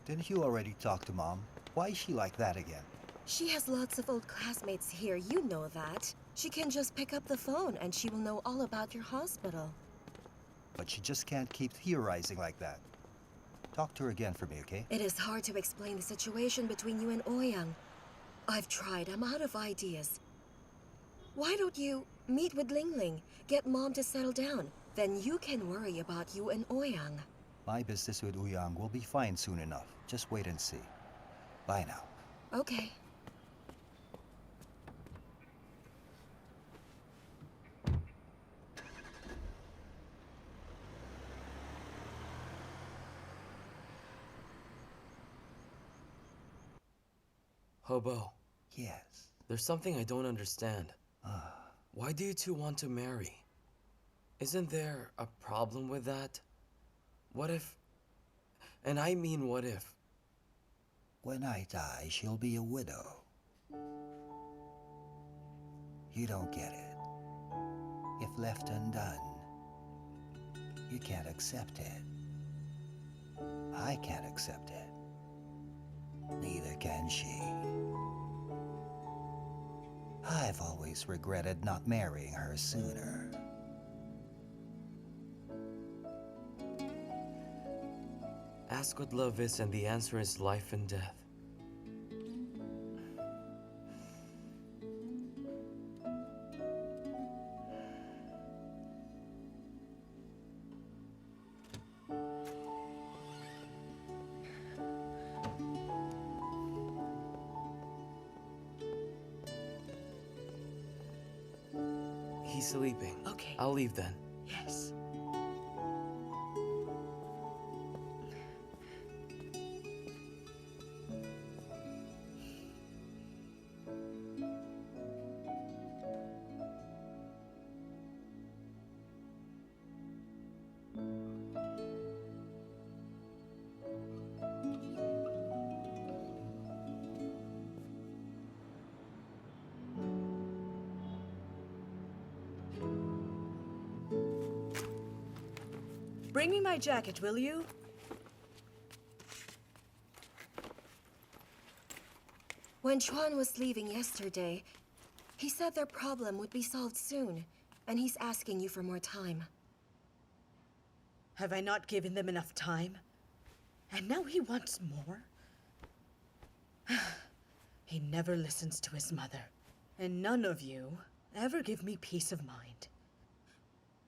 Didn't you already talk to Mom? Why is she like that again? She has lots of old classmates here, you know that. She can just pick up the phone and she will know all about your hospital. But she just can't keep theorizing like that. Talk to her again for me, okay? It is hard to explain the situation between you and Ouyang. I've tried, I'm out of ideas. Why don't you meet with Lingling, get Mom to settle down? Then you can worry about you and Ouyang. My business with Ouyang will be fine soon enough. Just wait and see. Bye now. Okay. Hobo, Yes. there's something I don't understand. Why do you two want to marry? Isn't there a problem with that? What if... And I mean what if... When I die, she'll be a widow. You don't get it. If left undone, you can't accept it. I can't accept it. Neither can she. I've always regretted not marrying her sooner. Ask what love is and the answer is life and death. He's sleeping. Okay. I'll leave then. Yes. Bring me my jacket, will you? When Chuan was leaving yesterday, he said their problem would be solved soon, and he's asking you for more time. Have I not given them enough time? And now he wants more? He never listens to his mother. And none of you ever give me peace of mind.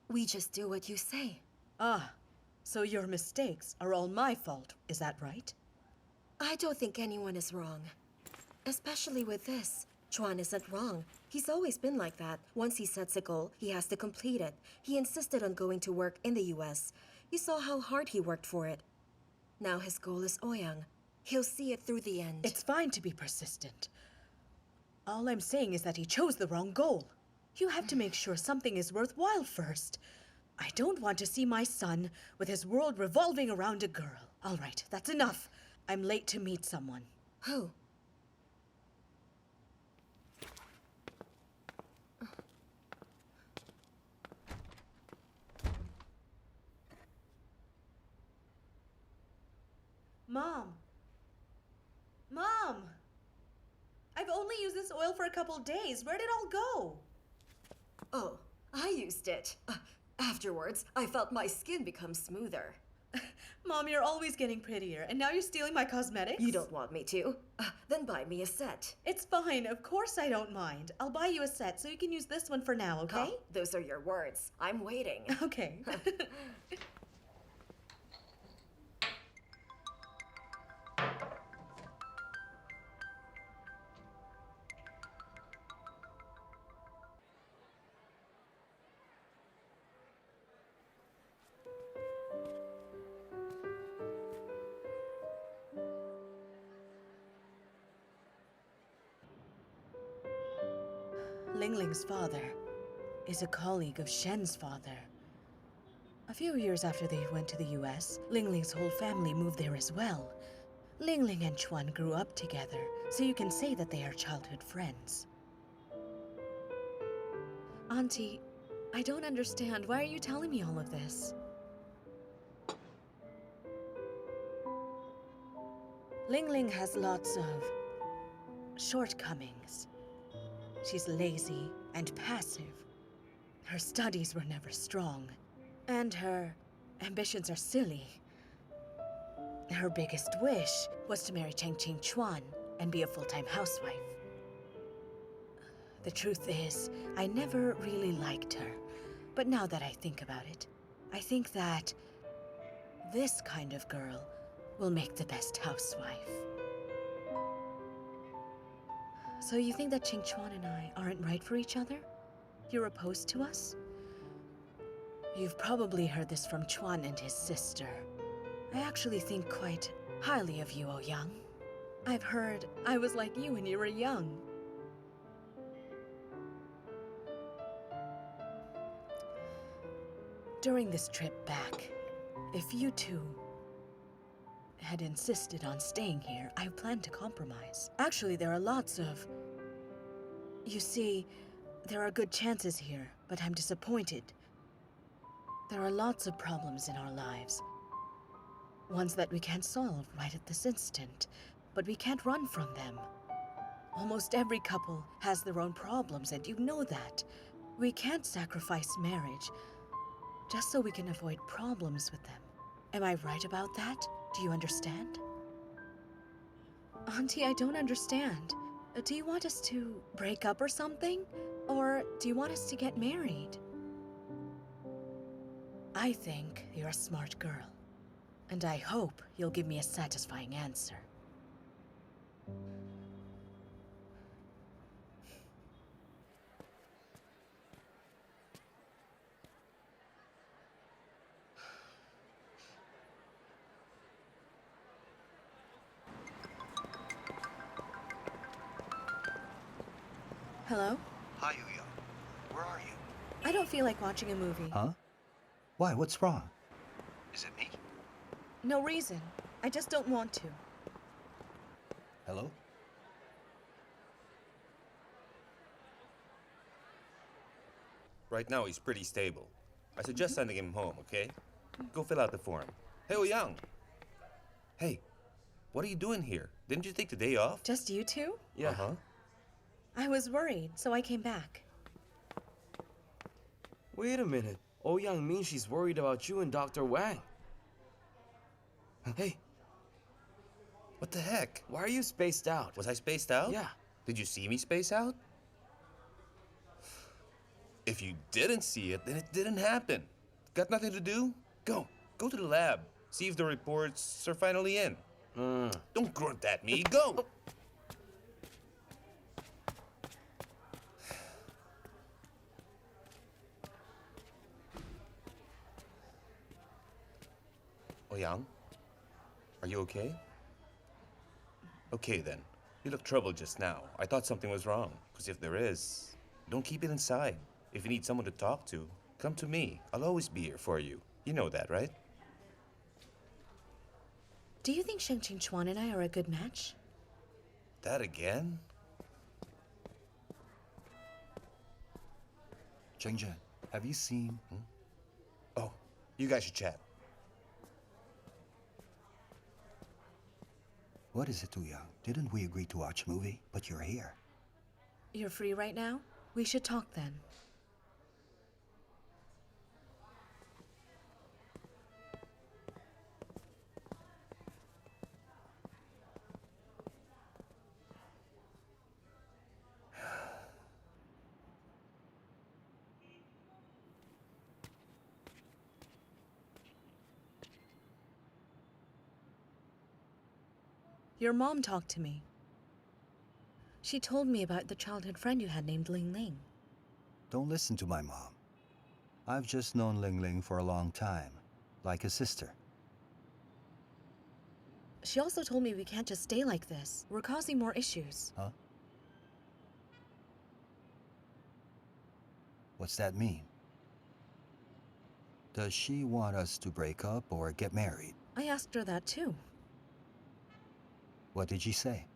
We just do what you say. Ah, so your mistakes are all my fault, is that right? I don't think anyone is wrong. Especially with this. Chuan isn't wrong. He's always been like that. Once he sets a goal, he has to complete it. He insisted on going to work in the US. You saw how hard he worked for it. Now his goal is Ouyang. He'll see it through the end. It's fine to be persistent. All I'm saying is that he chose the wrong goal. You have to make sure something is worthwhile first. I don't want to see my son with his world revolving around a girl. All right, that's enough. I'm late to meet someone. Who? Mom! Mom! I've only used this oil for a couple days. Where'd it all go? Oh, I used it. Afterwards, I felt my skin become smoother. Mom, you're always getting prettier, and now you're stealing my cosmetics? You don't want me to? Then buy me a set. It's fine. Of course I don't mind. I'll buy you a set so you can use this one for now, okay? Oh, those are your words. I'm waiting. Okay. Lingling's father is a colleague of Shen's father. A few years after they went to the US, Lingling's whole family moved there as well. Lingling and Chuan grew up together, so you can say that they are childhood friends. Auntie, I don't understand. Why are you telling me all of this? Ling Ling has lots of shortcomings. She's lazy and passive. Her studies were never strong, and her ambitions are silly. Her biggest wish was to marry Qianqian Chuan and be a full-time housewife. The truth is, I never really liked her. But now that I think about it, I think that this kind of girl will make the best housewife. So you think that Qing Chuan and I aren't right for each other? You're opposed to us? You've probably heard this from Chuan and his sister. I actually think quite highly of you, Ouyang. I've heard I was like you when you were young. During this trip back, if you two had insisted on staying here, I planned to compromise. Actually, there are lots of... You see, there are good chances here, but I'm disappointed. There are lots of problems in our lives. Ones that we can't solve right at this instant, but we can't run from them. Almost every couple has their own problems, and you know that. We can't sacrifice marriage just so we can avoid problems with them. Am I right about that? Do you understand? Auntie, I don't understand. Do you want us to break up or something? Or do you want us to get married? I think you're a smart girl. And I hope you'll give me a satisfying answer. Hello? Hi, Yuya. Where are you? I don't feel like watching a movie. Huh? Why? What's wrong? Is it me? No reason. I just don't want to. Hello? Right now, he's pretty stable. I suggest sending him home, okay? Go fill out the form. Hey, Yang! Hey, what are you doing here? Didn't you take the day off? Just you two? Yeah. Uh-huh. I was worried, so I came back. Wait a minute. Ouyang means she's worried about you and Dr. Wang. Hey, What the heck? why are you spaced out? Was I spaced out? Yeah. Did you see me space out? If you didn't see it, then it didn't happen. Got nothing to do? Go to the lab. See if the reports are finally in. Don't grunt at me. Go! Yang, are you okay? Okay then. You look troubled just now. I thought something was wrong. Because if there is, don't keep it inside. If you need someone to talk to, come to me. I'll always be here for you. You know that, right? Do you think Qianqian Chuan and I are a good match? That again? Zheng, have you seen... Oh, you guys should chat. What is it, Tuyang? Didn't we agree to watch a movie? But you're here. You're free right now? We should talk then. Your mom talked to me. She told me about the childhood friend you had named Ling Ling. Don't listen to my mom. I've just known Ling Ling for a long time, like a sister. She also told me we can't just stay like this. We're causing more issues. Huh? What's that mean? Does she want us to break up or get married? I asked her that too. What did she say?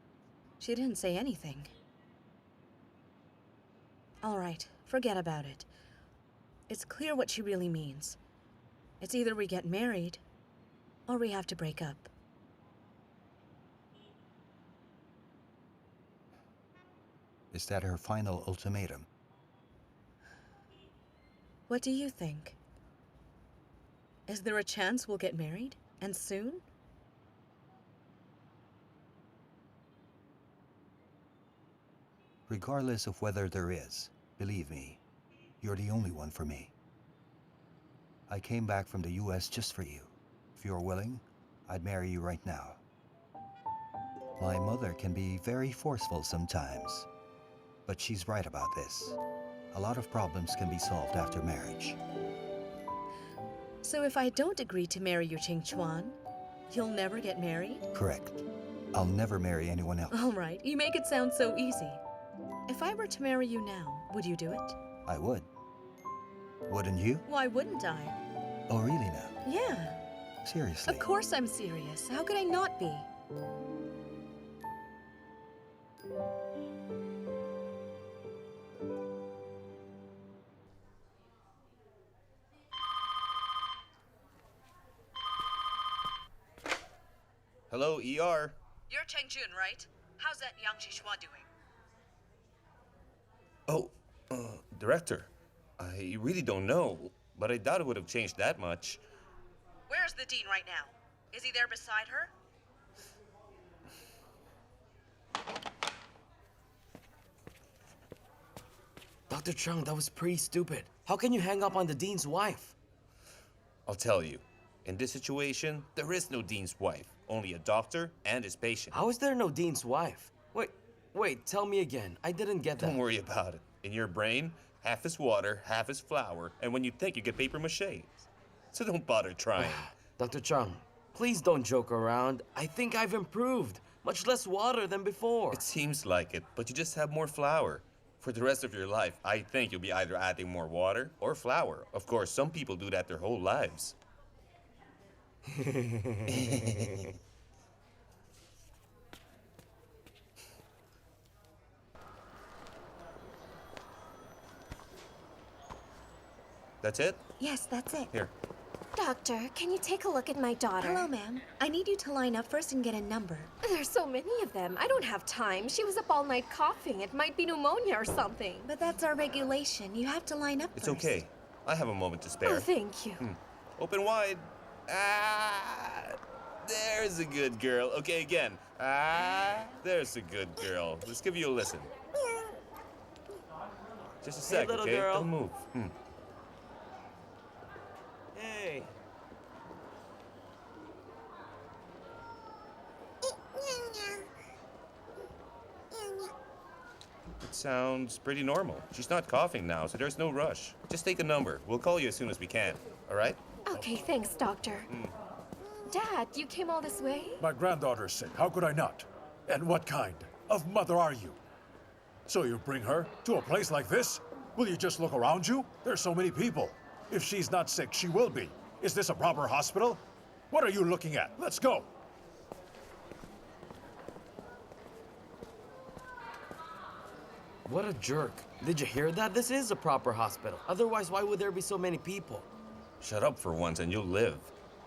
She didn't say anything. All right, forget about it. It's clear what she really means. It's either we get married, or we have to break up. Is that her final ultimatum? What do you think? Is there a chance we'll get married? And soon? Regardless of whether there is, believe me, you're the only one for me. I came back from the US just for you. If you're willing, I'd marry you right now. My mother can be very forceful sometimes, but she's right about this. A lot of problems can be solved after marriage. So if I don't agree to marry you, Qianqian, you'll never get married? Correct. I'll never marry anyone else. All right, you make it sound so easy. If I were to marry you now, would you do it? I would. Wouldn't you? Why wouldn't I? Oh, really now? Yeah. Seriously? Of course I'm serious. How could I not be? Hello, ER. You're Cheng Jun, right? How's that Yang Shishua doing? Oh, Director. I really don't know, but I doubt it would have changed that much. Where's the dean right now? Is he there beside her? Dr. Zhang, that was pretty stupid. How can you hang up on the dean's wife? I'll tell you. In this situation, there is no dean's wife, only a doctor and his patient. How is there no dean's wife? Wait, tell me again. I didn't get that. Don't worry about it. In your brain, half is water, half is flour, and when you think, you get paper mache. So don't bother trying. Dr. Zhang, please don't joke around. I think I've improved. Much less water than before. It seems like it, but you just have more flour. For the rest of your life, I think you'll be either adding more water or flour. Of course, some people do that their whole lives. That's it? Yes, that's it. Here. Doctor, can you take a look at my daughter? Hello, ma'am. I need you to line up first and get a number. There's so many of them. I don't have time. She was up all night coughing. It might be pneumonia or something. But that's our regulation. You have to line up It's first. okay. I have a moment to spare. Oh, thank you. Open wide. Ah, there's a good girl. Okay, again. Ah, there's a good girl. Let's give you a listen. Just a sec, little okay? girl. Don't move. Hey. It sounds pretty normal. She's not coughing now, so there's no rush. Just take a number. We'll call you as soon as we can. All right? Okay, thanks, Doctor. Dad, you came all this way? My granddaughter's sick. How could I not? And what kind of mother are you? So you bring her to a place like this? Will you just look around you? There's so many people. If she's not sick, she will be. Is this a proper hospital? What are you looking at? Let's go. What a jerk. Did you hear that? This is a proper hospital. Otherwise, why would there be so many people? Shut up for once and you'll live.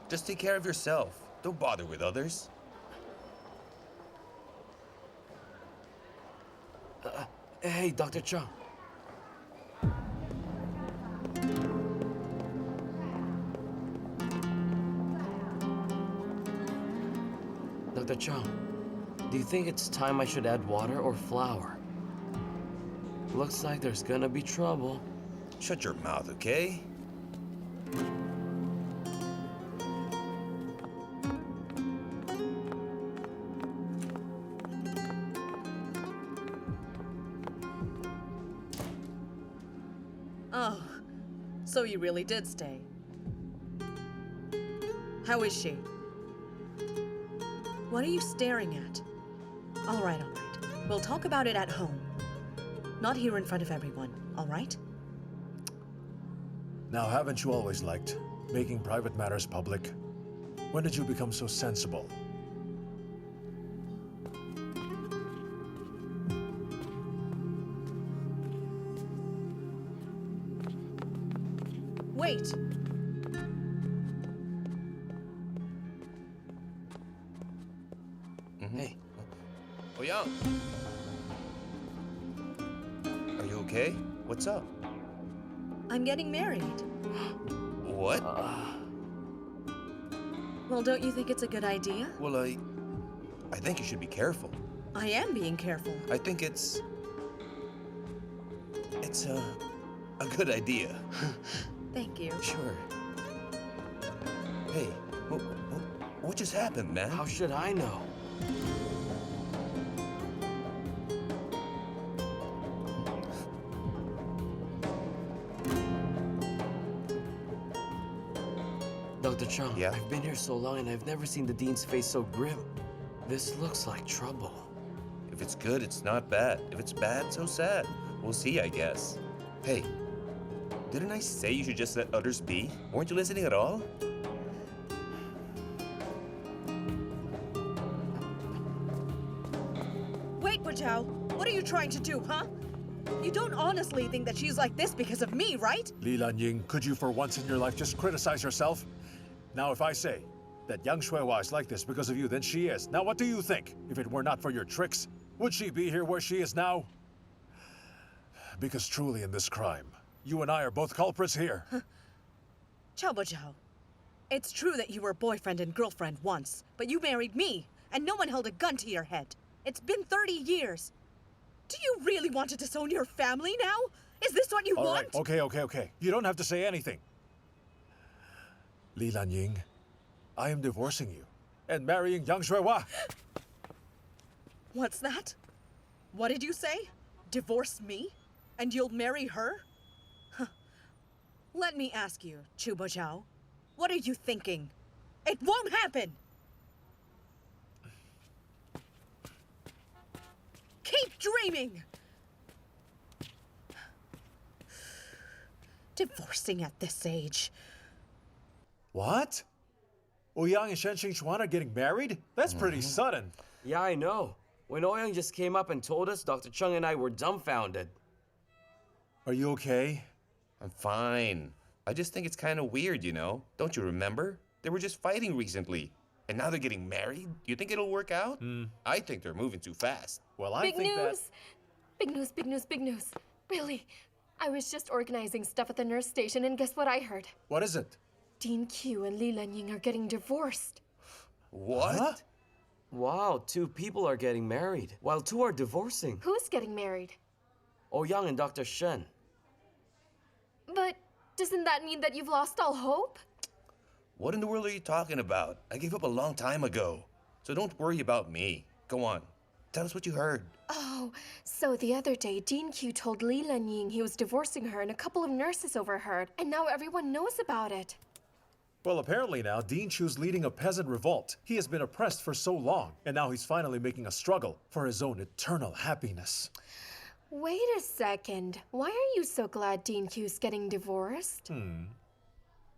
Just take care of yourself. Don't bother with others. Hey, Dr. Zhang. Dr. Zhang, do you think it's time I should add water or flour? Looks like there's gonna be trouble. Shut your mouth, okay? Oh, so you really did stay. How is she? What are you staring at? All right. We'll talk about it at home. Not here in front of everyone, all right? Now, haven't you always liked making private matters public? When did you become so sensible? Wait. Hey, Oh, Yang. okay? What's up? I'm getting married. What? Well, don't you think it's a good idea? Well, I think you should be careful. I am being careful. I think it's a good idea. Thank you. Sure. Hey, what just happened, man? How should I know? Dr. Zhang, Yeah? I've been here so long and I've never seen the dean's face so grim. This looks like trouble. If it's good, it's not bad. If it's bad, so sad. We'll see, I guess. Hey, didn't I say you should just let others be? Weren't you listening at all? Wait, Zhao. What are you trying to do, huh? You don't honestly think that she's like this because of me, right? Li Lanying, could you for once in your life just criticize yourself? Now, if I say that young Shuihua is like this because of you, then she is. Now, what do you think? If it were not for your tricks, would she be here where she is now? Because truly in this crime, you and I are both culprits here. Zhao, it's true that you were boyfriend and girlfriend once, but you married me, and no one held a gun to your head. It's been 30 years. Do you really want to disown your family now? Is this what you All want? right, okay. You don't have to say anything. Li Lanying, I am divorcing you and marrying young Shuihua. What's that? What did you say? Divorce me? And you'll marry her? Huh. Let me ask you, Zhao. What are you thinking? It won't happen! Keep dreaming! Divorcing at this age. What? Ouyang and Shenxing Chuan are getting married? That's pretty sudden. Yeah, I know. When Ouyang just came up and told us, Dr. Chung and I were dumbfounded. Are you okay? I'm fine. I just think it's kind of weird, you know? Don't you remember? They were just fighting recently. And now they're getting married? You think it'll work out? I think they're moving too fast. Well, I Big think news! Big news. Really, I was just organizing stuff at the nurse station, and guess what I heard? What is it? Dean Q and Li Lanying are getting divorced. What? Huh? Wow, 2 people are getting married, while 2 are divorcing. Who's getting married? Ouyang and Dr. Shen. But doesn't that mean that you've lost all hope? What in the world are you talking about? I gave up a long time ago. So don't worry about me. Go on. Tell us what you heard. Oh, so the other day, Dean Q told Li Lanying he was divorcing her, and a couple of nurses overheard, and now everyone knows about it. Well, apparently now, Dean Chu's leading a peasant revolt. He has been oppressed for so long, and now he's finally making a struggle for his own eternal happiness. Wait a second. Why are you so glad Dean Q's getting divorced?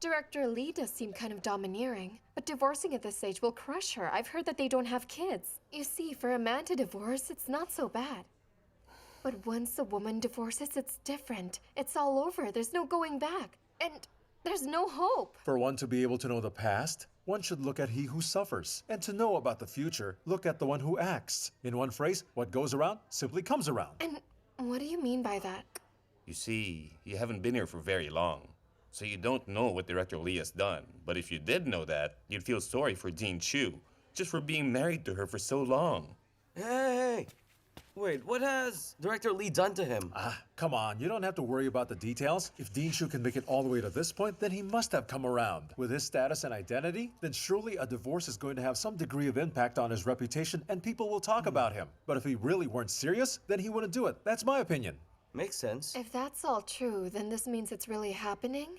Director Li does seem kind of domineering, but divorcing at this age will crush her. I've heard that they don't have kids. You see, for a man to divorce, it's not so bad. But once a woman divorces, it's different. It's all over. There's no going back. And there's no hope. For one to be able to know the past, one should look at he who suffers. And to know about the future, look at the one who acts. In one phrase, what goes around simply comes around. And what do you mean by that? You see, you haven't been here for very long. So you don't know what Director Lee has done. But if you did know that, you'd feel sorry for Dean Chu, just for being married to her for so long. Hey! Wait, what has Director Lee done to him? Come on, you don't have to worry about the details. If Dean Chu can make it all the way to this point, then he must have come around. With his status and identity, then surely a divorce is going to have some degree of impact on his reputation and people will talk about him. But if he really weren't serious, then he wouldn't do it. That's my opinion. Makes sense. If that's all true, then this means it's really happening?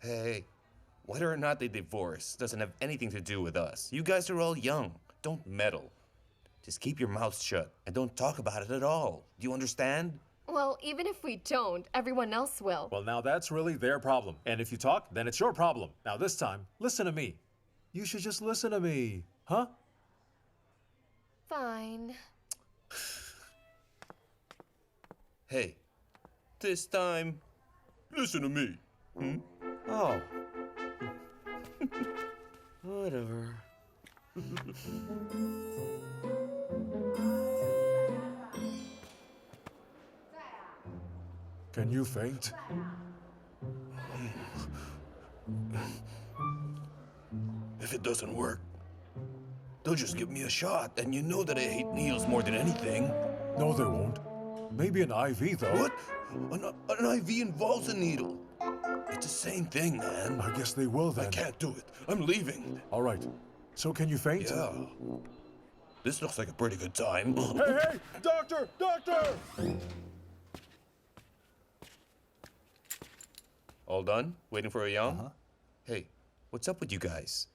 Hey, whether or not they divorce doesn't have anything to do with us. You guys are all young. Don't meddle. Just keep your mouth shut and don't talk about it at all. Do you understand? Well, even if we don't, everyone else will. Well, now that's really their problem. And if you talk, then it's your problem. Now this time, listen to me. You should just listen to me. Huh? Fine. Hey, this time, listen to me. Oh. Whatever. Can you faint? If it doesn't work, they'll just give me a shot, and you know that I hate needles more than anything. No, they won't. Maybe an IV, though. What? An IV involves a needle. It's the same thing, man. I guess they will then. I can't do it. I'm leaving. All right. So can you faint? Yeah. This looks like a pretty good time. Hey! Doctor! Doctor! All done? Waiting for Yang? Uh-huh. Hey, what's up with you guys?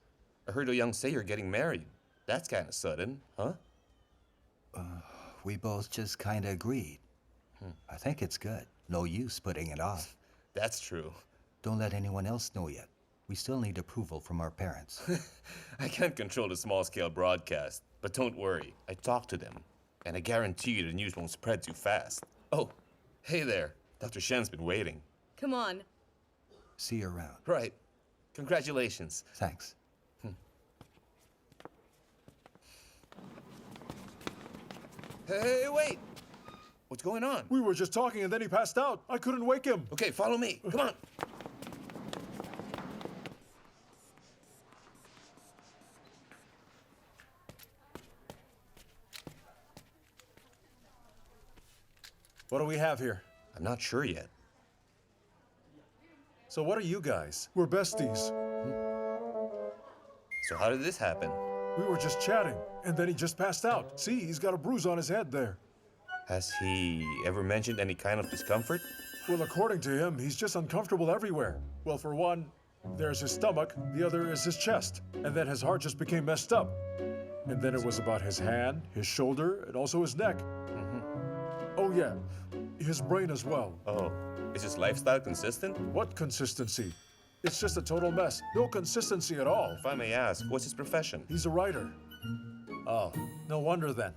I heard Yang say you're getting married. That's kind of sudden, huh? We both just kind of agreed. I think it's good. No use putting it off. That's true. Don't let anyone else know yet. We still need approval from our parents. I can't control the small-scale broadcast, but don't worry. I talked to them, and I guarantee you the news won't spread too fast. Oh, hey there. Dr. Shen's been waiting. Come on. See you around. Right. Congratulations. Thanks. Hey, wait! What's going on? We were just talking and then he passed out. I couldn't wake him. Okay, follow me. Come on. What do we have here? I'm not sure yet. So what are you guys? We're besties. So how did this happen? We were just chatting, and then he just passed out. See, he's got a bruise on his head there. Has he ever mentioned any kind of discomfort? Well, according to him, he's just uncomfortable everywhere. Well, for one, there's his stomach, the other is his chest, and then his heart just became messed up. And then it was about his hand, his shoulder, and also his neck. Oh yeah, his brain as well. Oh, is his lifestyle consistent? What consistency? It's just a total mess. No consistency at all. If I may ask, what's his profession? He's a writer. Oh, no wonder then.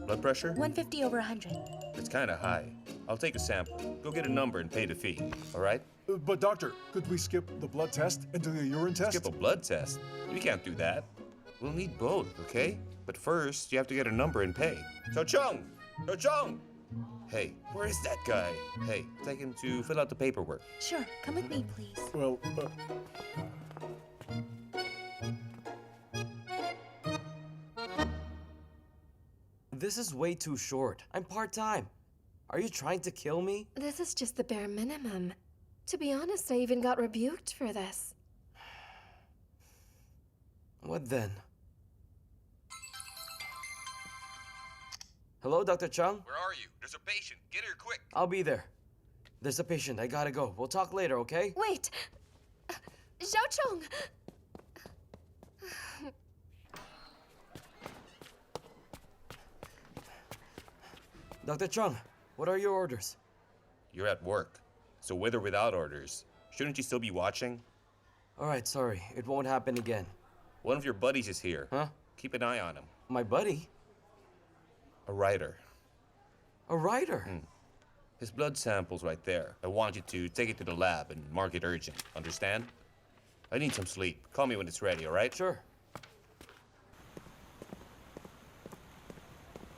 Blood pressure? 150 over 100. It's kind of high. I'll take a sample. Go get a number and pay the fee. All right? But doctor, could we skip the blood test and do the urine test? Skip a blood test? We can't do that. We'll need both, okay? But first, you have to get a number and pay. Zhao Chong! Zhao Chong! Hey, where is that guy? Hey, take him to fill out the paperwork. Sure, come with me, please. Well, This is way too short. I'm part-time. Are you trying to kill me? This is just the bare minimum. To be honest, I even got rebuked for this. What then? Hello, Dr. Chung? Where are you? There's a patient. Get here quick. I'll be there. There's a patient. I gotta go. We'll talk later, okay? Wait! Zhao Chong! Dr. Chung, what are your orders? You're at work, so with or without orders, shouldn't you still be watching? All right, sorry. It won't happen again. One of your buddies is here. Huh? Keep an eye on him. My buddy? A writer. A writer? His blood sample's right there. I want you to take it to the lab and mark it urgent. Understand? I need some sleep. Call me when it's ready, all right? Sure.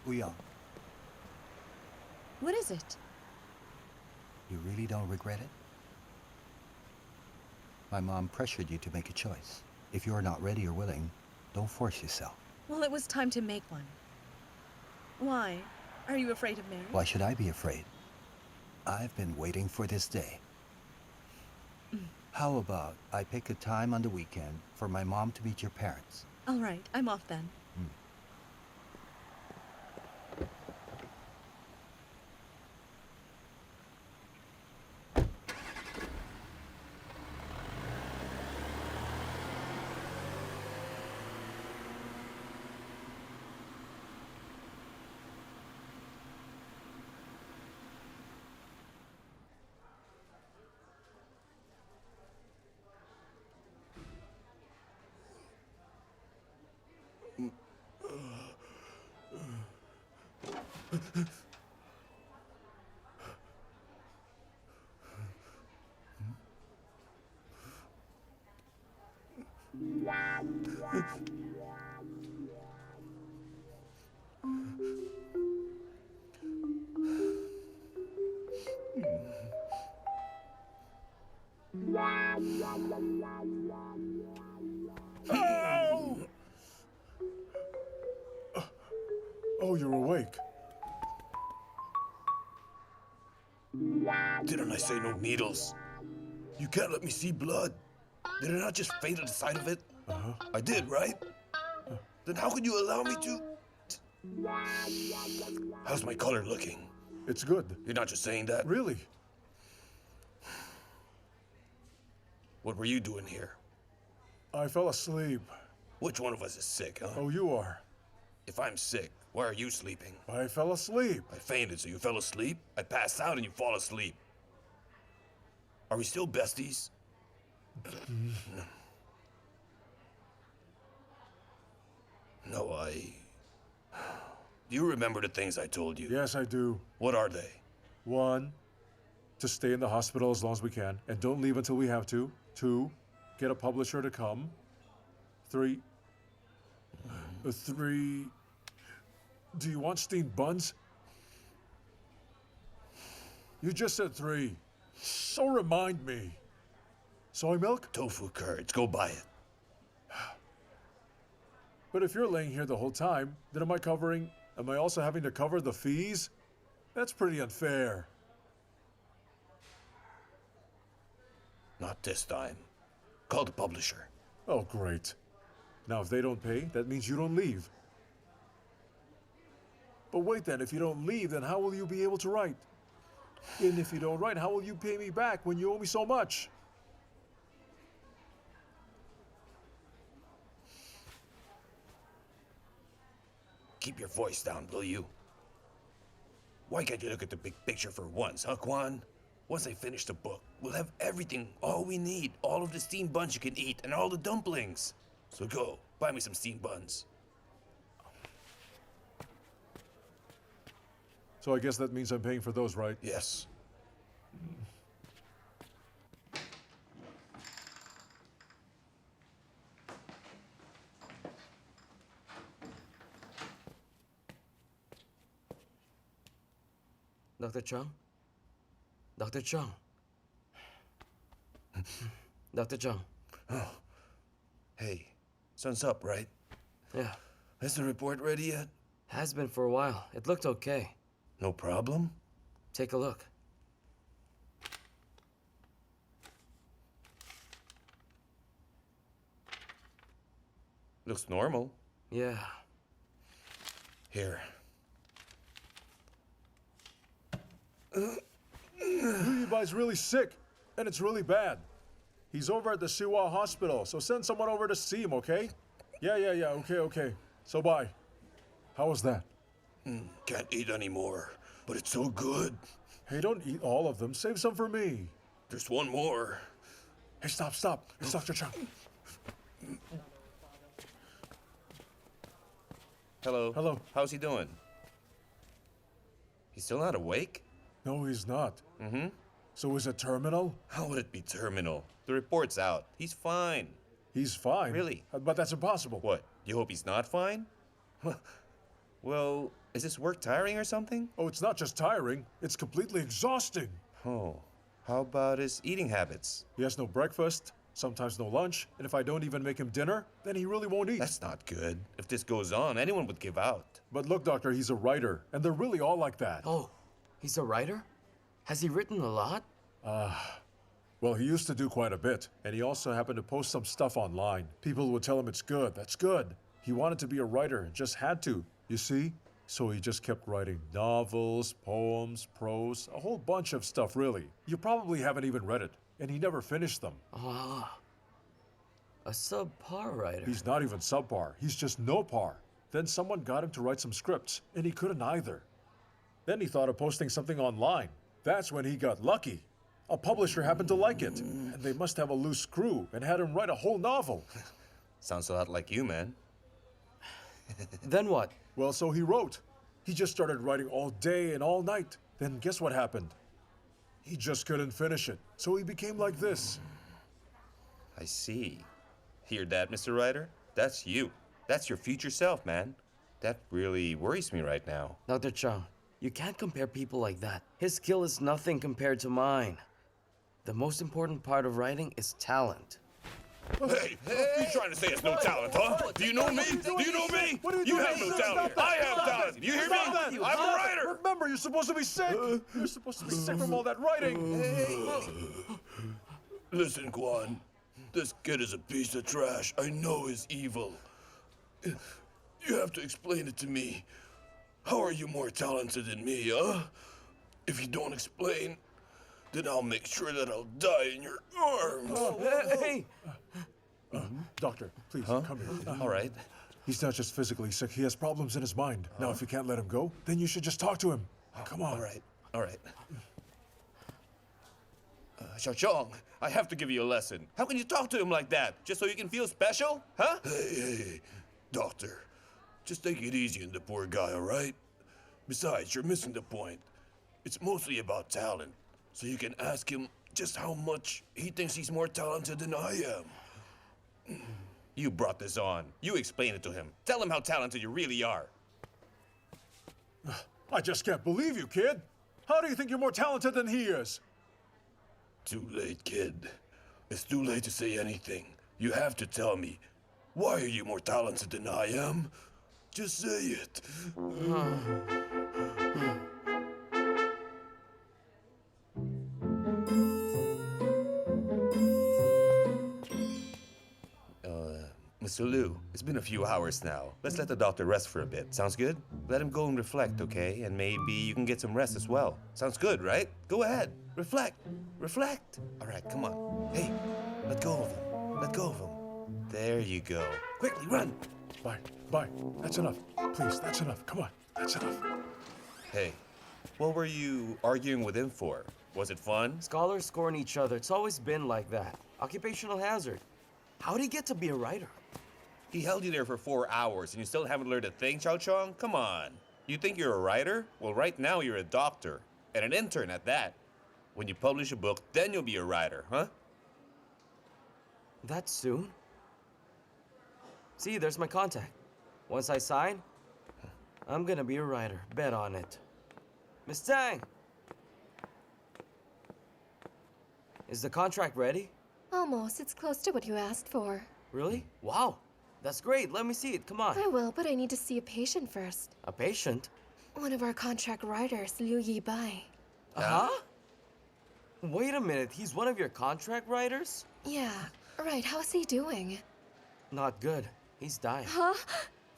Uyang, What is it? you really don't regret it? My mom pressured you to make a choice. If you're not ready or willing, don't force yourself. Well, it was time to make one. Why? Are you afraid of marriage? Why should I be afraid? I've been waiting for this day. How about I pick a time on the weekend for my mom to meet your parents? All right, I'm off then. Ow! Oh, you're awake. Didn't I say no needles? You can't let me see blood. Did I not just faint at the sight of it? I did, right? Then how could you allow me to? How's my color looking? It's good. You're not just saying that? Really? What were you doing here? I fell asleep. Which one of us is sick, huh? Oh, you are. If I'm sick, why are you sleeping? I fell asleep. I fainted, so you fell asleep? I passed out and you fall asleep. Are we still besties? No, Do you remember the things I told you? Yes, I do. What are they? 1, to stay in the hospital as long as we can, and don't leave until we have to. 2, get a publisher to come. 3, do you want steamed buns? You just said 3. So remind me. Soy milk? Tofu curds, go buy it. But if you're laying here the whole time, then am I also having to cover the fees? That's pretty unfair. Not this time. Call the publisher. Oh, great. Now, if they don't pay, that means you don't leave. But wait then, if you don't leave, then how will you be able to write? And if you don't write, how will you pay me back when you owe me so much? Keep your voice down, will you? Why can't you look at the big picture for once, huh, Quan? Once I finish the book, we'll have everything, all we need, all of the steamed buns you can eat, and all the dumplings. So go, buy me some steamed buns. So I guess that means I'm paying for those, right? Yes. Dr. Zhang? Dr. Zhang? Dr. Zhang? Oh. Hey, sun's up, right? Yeah, Is the report ready yet? has been for a while. It looked okay. No problem? Take a look. Looks normal. Yeah. Here. Yubai's really sick, and it's really bad. He's over at the Siwa hospital, so send someone over to see him, okay? Yeah, okay. So bye. How was that? Can't eat anymore, but it's so good. Hey, don't eat all of them. Save some for me. There's one more. Hey, stop. It's Dr. Chang. Hello. Hello. How's he doing? He's still not awake? No, he's not. Mm-hmm. So is it terminal? How would it be terminal? The report's out. He's fine. He's fine. Really? But that's impossible. What? You hope he's not fine? Well, is this work tiring or something? Oh, it's not just tiring. It's completely exhausting. Oh, how about his eating habits? He has no breakfast, sometimes no lunch, and if I don't even make him dinner, then he really won't eat. That's not good. If this goes on, anyone would give out. But look, doctor, he's a writer, and they're really all like that. Oh, he's a writer? Has he written a lot? Well, he used to do quite a bit, and he also happened to post some stuff online. People would tell him it's good, that's good. He wanted to be a writer and just had to, you see? So he just kept writing novels, poems, prose, a whole bunch of stuff, really. You probably haven't even read it, and he never finished them. Ah, a subpar writer. He's not even subpar, he's just no par. Then someone got him to write some scripts, and he couldn't either. Then he thought of posting something online. That's when he got lucky. A publisher happened to like it, and they must have a loose screw and had him write a whole novel. Sounds a lot like you, man. Then what? Well, so he wrote. He just started writing all day and all night. Then guess what happened? He just couldn't finish it, so he became like this. I see. Hear that, Mr. Writer? That's you. That's your future self, man. That really worries me right now. Dr. Zhang, you can't compare people like that. His skill is nothing compared to mine. The most important part of writing is talent. Hey, you trying to say it's no talent, huh? Do you know me? Do you know me? You have no talent. I have talent. You hear me? I'm a writer. Remember, you're supposed to be sick. You're supposed to be sick from all that writing. Listen, Guan. This kid is a piece of trash. I know he's evil. You have to explain it to me. How are you more talented than me, huh? If you don't explain, then I'll make sure that I'll die in your arms. Hey! Doctor, please, come here. All right. He's not just physically sick, he has problems in his mind. Now, if you can't let him go, then you should just talk to him. Come on. All right. All right. Xiaochong, I have to give you a lesson. How can you talk to him like that? Just so you can feel special? Huh? Hey, doctor. Just take it easy on the poor guy, all right? Besides, you're missing the point. It's mostly about talent. So you can ask him just how much he thinks he's more talented than I am. You brought this on. You explain it to him. Tell him how talented you really are. I just can't believe you, kid. How do you think you're more talented than he is? Too late, kid. It's too late to say anything. You have to tell me. Why are you more talented than I am? Just say it. Mr. Liu, it's been a few hours now. Let's let the doctor rest for a bit. Sounds good? Let him go and reflect, okay? And maybe you can get some rest as well. Sounds good, right? Go ahead. Reflect. Reflect. All right, come on. Hey, let go of him. Let go of him. There you go. Quickly, run. Bye. That's enough. Please, that's enough. Come on. That's enough. Hey, what were you arguing with him for? Was it fun? Scholars scorn each other. It's always been like that. Occupational hazard. How'd he get to be a writer? He held you there for 4 hours and you still haven't learned a thing, Xiao Chong? Come on. You think you're a writer? Well, right now you're a doctor. And an intern at that. When you publish a book, then you'll be a writer, huh? That soon? See, there's my contact. Once I sign, I'm gonna be a writer. Bet on it. Miss Zhang! Is the contract ready? Almost. It's close to what you asked for. Really? Wow. That's great. Let me see it. Come on. I will, but I need to see a patient first. A patient? One of our contract writers, Liu Yibai. Huh? Wait a minute. He's one of your contract writers? Yeah, right. How's he doing? Not good. He's dying. Huh?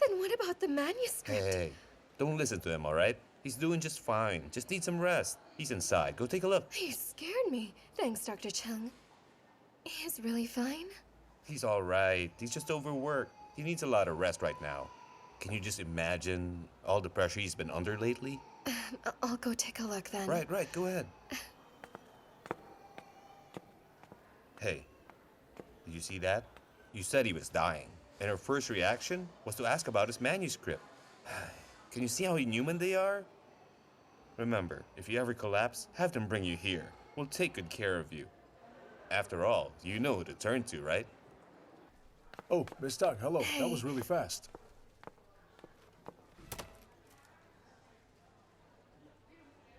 Then what about the manuscript? Hey, don't listen to him, all right? He's doing just fine. Just need some rest. He's inside. Go take a look. You scared me. Thanks, Dr. Cheng. He's really fine? He's all right. He's just overworked. He needs a lot of rest right now. Can you just imagine all the pressure he's been under lately? I'll go take a look then. Right. Go ahead. Hey, did you see that? You said he was dying, and her first reaction was to ask about his manuscript. Can you see how inhuman they are? Remember, if you ever collapse, have them bring you here. We'll take good care of you. After all, you know who to turn to, right? Oh, Miss Zhang, hello. That was really fast.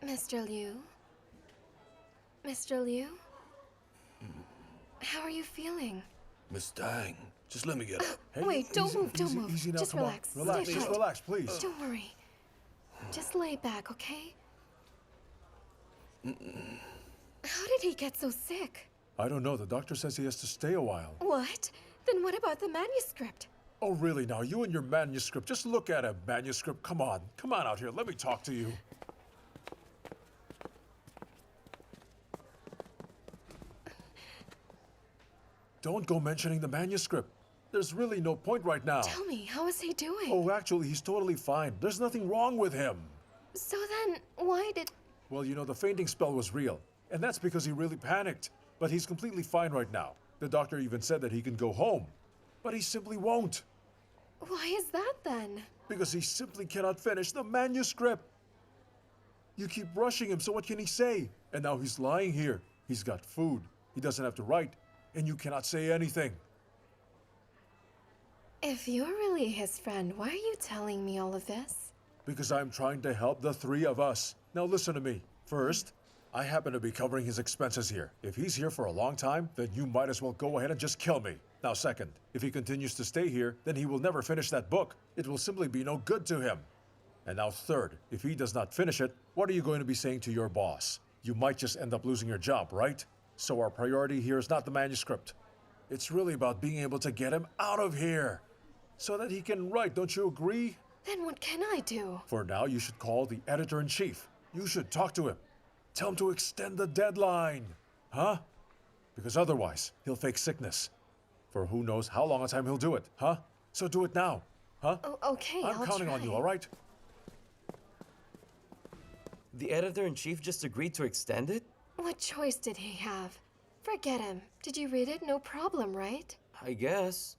Mr. Liu? Mr. Liu? How are you feeling? Miss Tang, just let me get up. Hey, Wait, don't move. Easy now, Just come on. relax. Relax, Stay just put. relax, please. Don't worry. Just lay back, okay? How did he get so sick? I don't know. The doctor says he has to stay a while. What? Then what about the manuscript? Oh, really now? You and your manuscript. Just look at a manuscript. Come on. Come on out here. Let me talk to you. Don't go mentioning the manuscript. There's really no point right now. Tell me, how is he doing? Oh, actually, he's totally fine. There's nothing wrong with him. So then, why did... Well, you know, the fainting spell was real. And that's because he really panicked. But he's completely fine right now. The doctor even said that he can go home. But he simply won't. Why is that then? Because he simply cannot finish the manuscript. You keep rushing him, so what can he say? And now he's lying here. He's got food. He doesn't have to write. And you cannot say anything. If you're really his friend, why are you telling me all of this? Because I'm trying to help the three of us. Now listen to me. First, I happen to be covering his expenses here. If he's here for a long time, then you might as well go ahead and just kill me. Now, second, if he continues to stay here, then he will never finish that book. It will simply be no good to him. And now, third, if he does not finish it, what are you going to be saying to your boss? You might just end up losing your job, right? So our priority here is not the manuscript. It's really about being able to get him out of here so that he can write, don't you agree? Then what can I do? For now, you should call the editor-in-chief. You should talk to him. Tell him to extend the deadline. Huh? Because otherwise, he'll fake sickness. For who knows how long a time he'll do it, huh? So do it now, huh? Oh, okay, I'm I'll counting on you, all right? The editor-in-chief just agreed to extend it? What choice did he have? Forget him. Did you read it? No problem, right? I guess.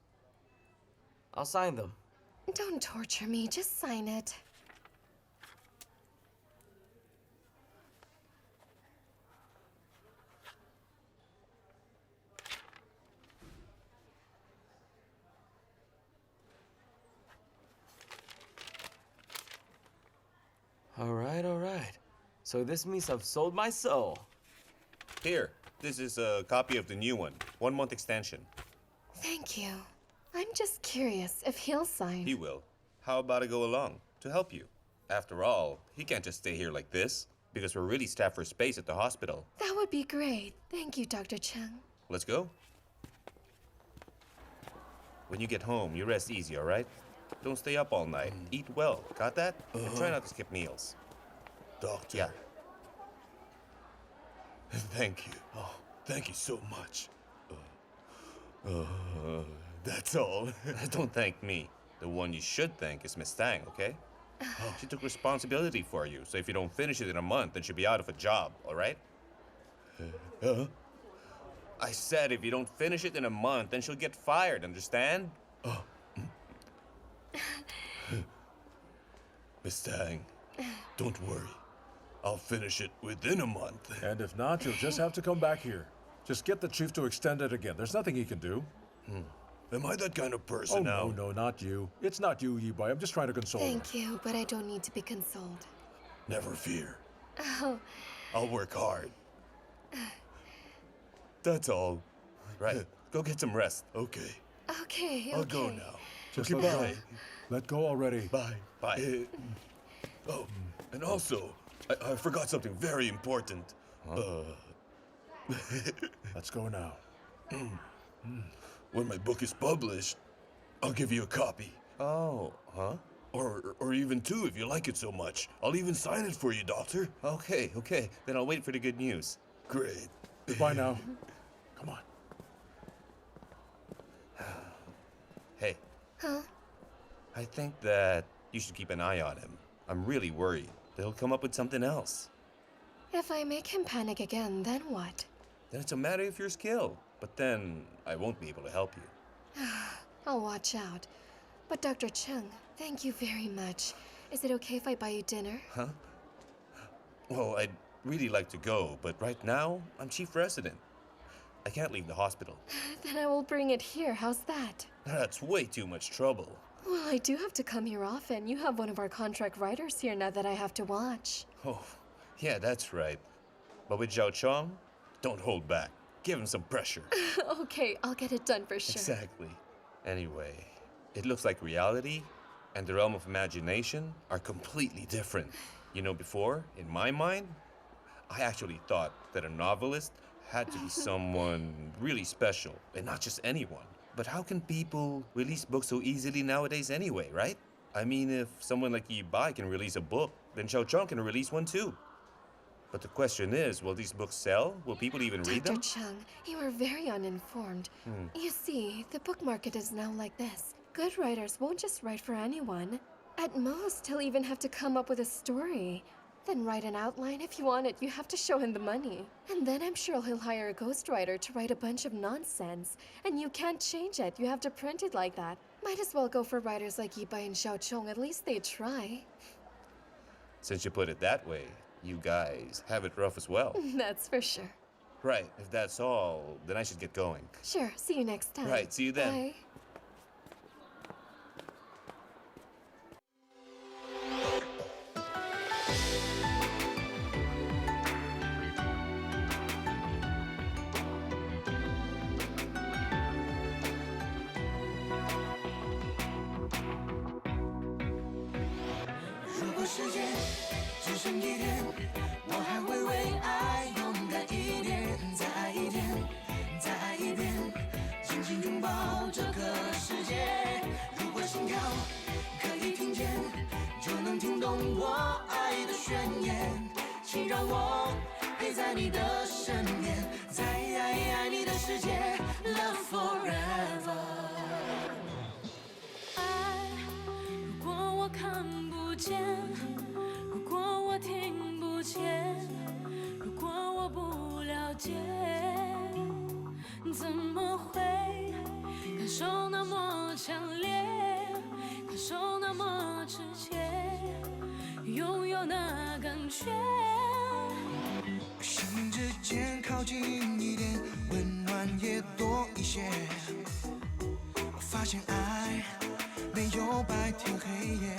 I'll sign them. Don't torture me. Just sign it. All right. So this means I've sold my soul. Here, this is a copy of the new one. 1 month extension. Thank you. I'm just curious if he'll sign. He will. How about I go along to help you? After all, he can't just stay here like this because we're really staffed for space at the hospital. That would be great. Thank you, Dr. Cheng. Let's go. When you get home, you rest easy, all right? Don't stay up all night. Eat well. Got that? And try not to skip meals. Doctor. Yeah. Thank you. Oh, thank you so much. That's all. Don't thank me. The one you should thank is Miss Tang, okay? She took responsibility for you, so if you don't finish it in a month, then she'll be out of a job, all right? Huh? I said if you don't finish it in a month, then she'll get fired, understand? Miss Tang, don't worry. I'll finish it within a month. And if not, you'll just have to come back here. Just get the chief to extend it again. There's nothing he can do. Am I that kind of person now? No, not you. It's not you, Yi-Bai. I'm just trying to console her. Thank you, but I don't need to be consoled. Never fear. Oh, I'll work hard. That's all. Right. Go get some rest. Okay. okay, I'll go now. Just Okay, let go. bye. Let go already. Bye. Bye. Oh, and also, I forgot something very important. Let's go now. When my book is published, I'll give you a copy. Oh, huh? Or even two if you like it so much. I'll even sign it for you, Doctor. Okay. Then I'll wait for the good news. Great. Goodbye now. Come on. Hey. Huh? I think that you should keep an eye on him. I'm really worried that he'll come up with something else. If I make him panic again, then what? Then it's a matter of your skill. But then I won't be able to help you. I'll watch out. But Dr. Cheng, thank you very much. Is it okay if I buy you dinner? Huh? Well, I'd really like to go, but right now, I'm chief resident. I can't leave the hospital. Then I will bring it here. How's that? That's way too much trouble. Well, I do have to come here often. You have one of our contract writers here now that I have to watch. Oh, yeah, that's right. But with Zhao Chong, don't hold back. Give him some pressure. Okay, I'll get it done for sure. Exactly. Anyway, it looks like reality and the realm of imagination are completely different. You know, before, in my mind, I actually thought that a novelist had to be someone really special and not just anyone. But how can people release books so easily nowadays anyway, right? I mean, if someone like Yi-Bai can release a book, then Xiao Chong can release one too. But the question is, will these books sell? Will people even read Dr. them? Cheng, you are very uninformed. You see, the book market is now like this. Good writers won't just write for anyone. At most, he'll even have to come up with a story. Then write an outline. If you want it, you have to show him the money. And then I'm sure he'll hire a ghostwriter to write a bunch of nonsense. And you can't change it. You have to print it like that. Might as well go for writers like Yi-Bai and Xiao Chong. At least they try. Since you put it that way, you guys have it rough as well. That's for sure. Right, if that's all, then I should get going. Sure, see you next time. Right, see you then. Bye. 时间只剩一天，我还会为爱勇敢一点，再爱一天，再爱一遍，紧紧拥抱这个世界。如果心跳可以听见，就能听懂我爱的宣言，请让我陪在你的身边，在爱你的世界 Love forever。 爱，如果我看不见，如果我听不见，如果我不了解，怎么会感受那么强烈，感受那么直接，拥有那感觉。心之间靠近一点，温暖也多一些。我发现爱没有白天黑夜，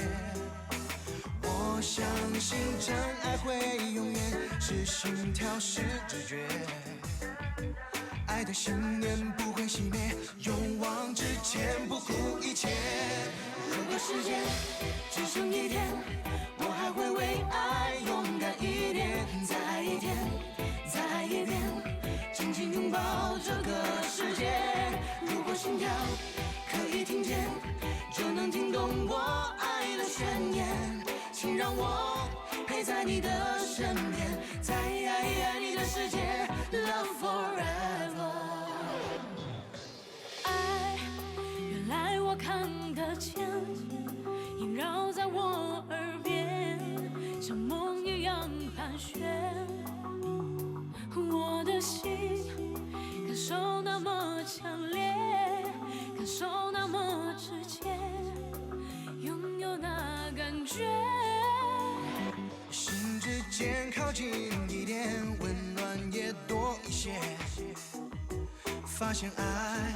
我相信真爱会永远是心跳是直觉，爱的信念不会熄灭，勇往直前不顾一切。如果时间只剩一天，我还会为爱勇敢一点，再爱一天，再爱一遍，紧紧拥抱这个世界。如果心跳可以听见，就能听懂我爱的宣言，请让我陪在你的身边，在爱你的世界 Love forever。 爱，原来我看得见，萦绕在我耳边，像梦一样盘旋。我的心感受那么强烈，感受那么直接，拥有那感觉。心之间靠近一点，温暖也多一些。发现爱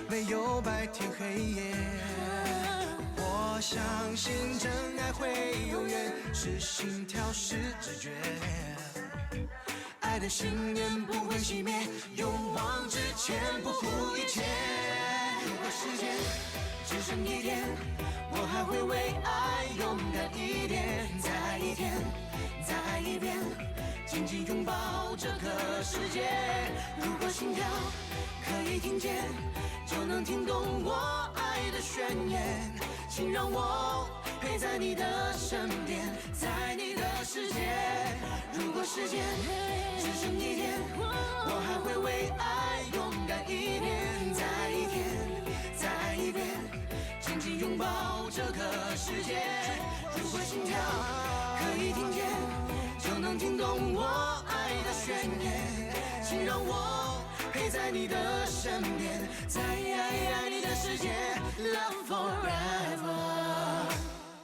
没有白天黑夜，我相信真爱会永远是心跳是直觉，爱的信念不会熄灭，勇往直前不顾一切。如果时间只剩一天，我还会为爱勇敢一点，再爱一天，再爱一遍，紧紧拥抱这个世界。如果心跳可以听见，就能听懂我爱的宣言，请让我陪在你的身边，在你的世界。如果时间只剩一天，我还会为爱勇敢一点，再爱一天，再爱一遍，紧紧拥抱这个世界。如果心跳可以听见，就能听懂我爱的宣言，请让我陪在你的身边，在爱你的世界 Love forever。